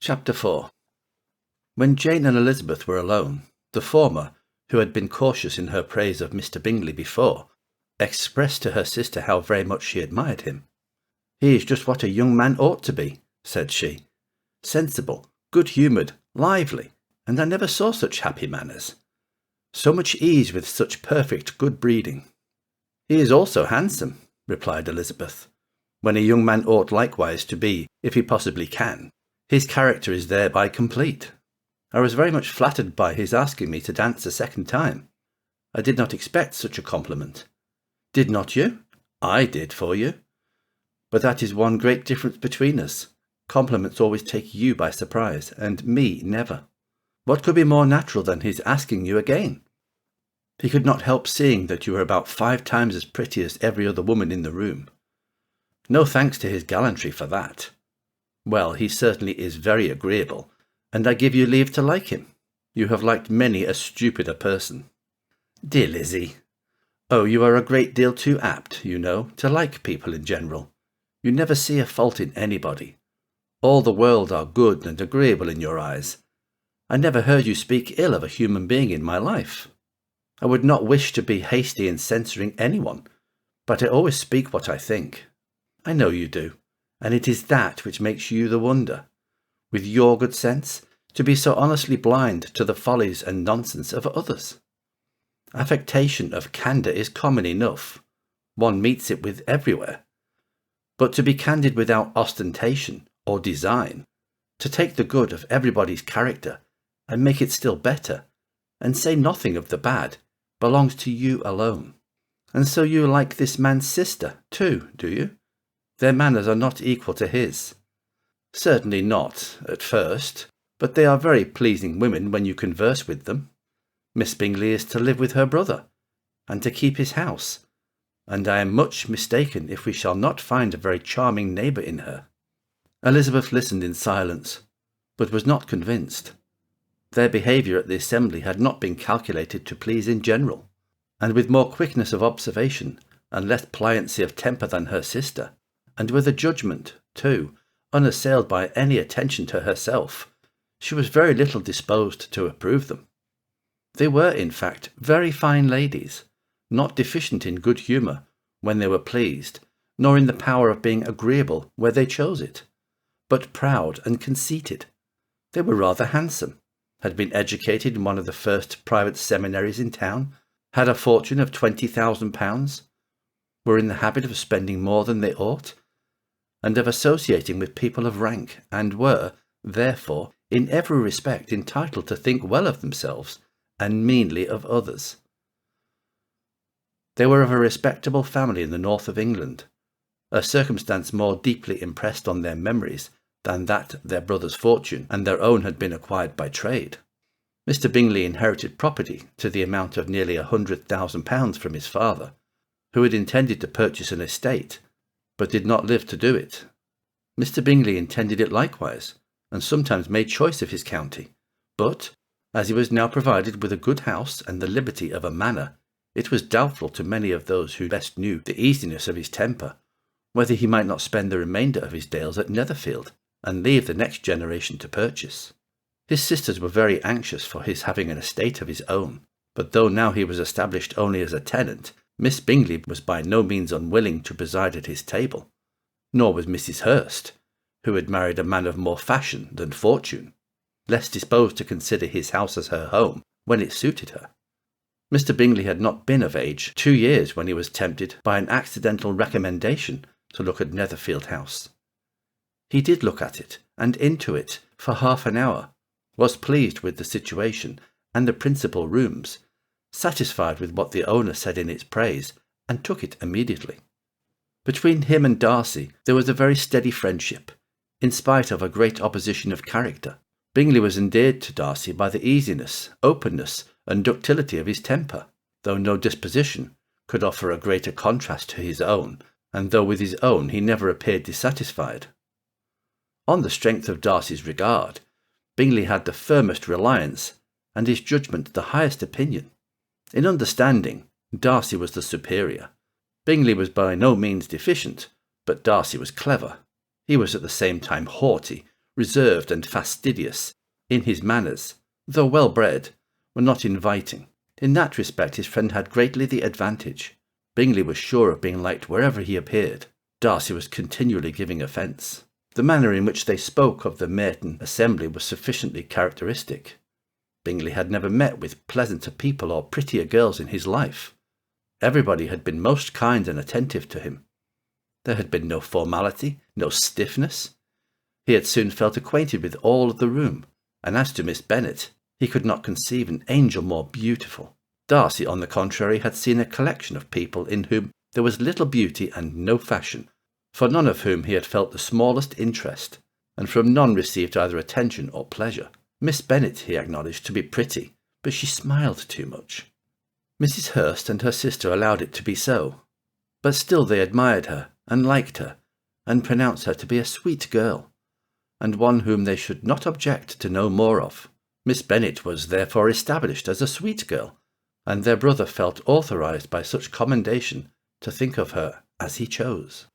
Chapter 4. When Jane and Elizabeth were alone, the former, who had been cautious in her praise of Mr. Bingley before, expressed to her sister how very much she admired him. "He is just what a young man ought to be," said she. "Sensible, good-humoured, lively, and I never saw such happy manners. So much ease with such perfect good breeding." "He is also handsome," replied Elizabeth, "when a young man ought likewise to be, if he possibly can. His character is thereby complete. I was very much flattered by his asking me to dance a second time. I did not expect such a compliment." "Did not you? I did for you. But that is one great difference between us. Compliments always take you by surprise, and me never. What could be more natural than his asking you again? He could not help seeing that you were about 5 times as pretty as every other woman in the room. No thanks to his gallantry for that. Well, he certainly is very agreeable, and I give you leave to like him. You have liked many a stupider person." "Dear Lizzie." "Oh, you are a great deal too apt, you know, to like people in general. You never see a fault in anybody. All the world are good and agreeable in your eyes. I never heard you speak ill of a human being in my life. I would not wish to be hasty in censoring anyone, but I always speak what I think. I know you do, and it is that which makes you the wonder, with your good sense, to be so honestly blind to the follies and nonsense of others. Affectation of candour is common enough. One meets it with everywhere. But to be candid without ostentation or design, to take the good of everybody's character and make it still better, and say nothing of the bad, belongs to you alone. And so you like this man's sister, too, do you? Their manners are not equal to his." "Certainly not, at first, but they are very pleasing women when you converse with them. Miss Bingley is to live with her brother, and to keep his house, and I am much mistaken if we shall not find a very charming neighbour in her." Elizabeth listened in silence, but was not convinced. Their behaviour at the assembly had not been calculated to please in general, and with more quickness of observation and less pliancy of temper than her sister, and with a judgment, too, unassailed by any attention to herself, she was very little disposed to approve them. They were, in fact, very fine ladies, not deficient in good humour when they were pleased, nor in the power of being agreeable where they chose it, but proud and conceited. They were rather handsome, had been educated in one of the first private seminaries in town, had a fortune of £20,000, were in the habit of spending more than they ought, and of associating with people of rank, and were, therefore, in every respect entitled to think well of themselves and meanly of others. They were of a respectable family in the north of England, a circumstance more deeply impressed on their memories than that their brother's fortune and their own had been acquired by trade. Mr. Bingley inherited property to the amount of nearly £100,000 from his father, who had intended to purchase an estate, but did not live to do it. Mr. Bingley intended it likewise, and sometimes made choice of his county, but, as he was now provided with a good house and the liberty of a manor, it was doubtful to many of those who best knew the easiness of his temper, whether he might not spend the remainder of his days at Netherfield, and leave the next generation to purchase. His sisters were very anxious for his having an estate of his own, but though now he was established only as a tenant, Miss Bingley was by no means unwilling to preside at his table, nor was Mrs. Hurst, who had married a man of more fashion than fortune, less disposed to consider his house as her home when it suited her. Mr. Bingley had not been of age 2 years when he was tempted by an accidental recommendation to look at Netherfield House. He did look at it, and into it, for half an hour, was pleased with the situation and the principal rooms, satisfied with what the owner said in its praise, and took it immediately. Between him and Darcy there was a very steady friendship, in spite of a great opposition of character. Bingley was endeared to Darcy by the easiness, openness, and ductility of his temper, though no disposition could offer a greater contrast to his own, and though with his own he never appeared dissatisfied. On the strength of Darcy's regard, Bingley had the firmest reliance, and his judgment the highest opinion. In understanding, Darcy was the superior. Bingley was by no means deficient, but Darcy was clever. He was at the same time haughty, reserved and fastidious in his manners, though well-bred, were not inviting. In that respect his friend had greatly the advantage. Bingley was sure of being liked wherever he appeared. Darcy was continually giving offence. The manner in which they spoke of the Merton assembly was sufficiently characteristic. Bingley had never met with pleasanter people or prettier girls in his life. Everybody had been most kind and attentive to him. There had been no formality, no stiffness. He had soon felt acquainted with all of the room, and as to Miss Bennet, he could not conceive an angel more beautiful. Darcy, on the contrary, had seen a collection of people in whom there was little beauty and no fashion, for none of whom he had felt the smallest interest, and from none received either attention or pleasure. Miss Bennet he acknowledged to be pretty, but she smiled too much. Mrs. Hurst and her sister allowed it to be so, but still they admired her and liked her, and pronounced her to be a sweet girl, and one whom they should not object to know more of. Miss Bennet was therefore established as a sweet girl, and their brother felt authorized by such commendation to think of her as he chose.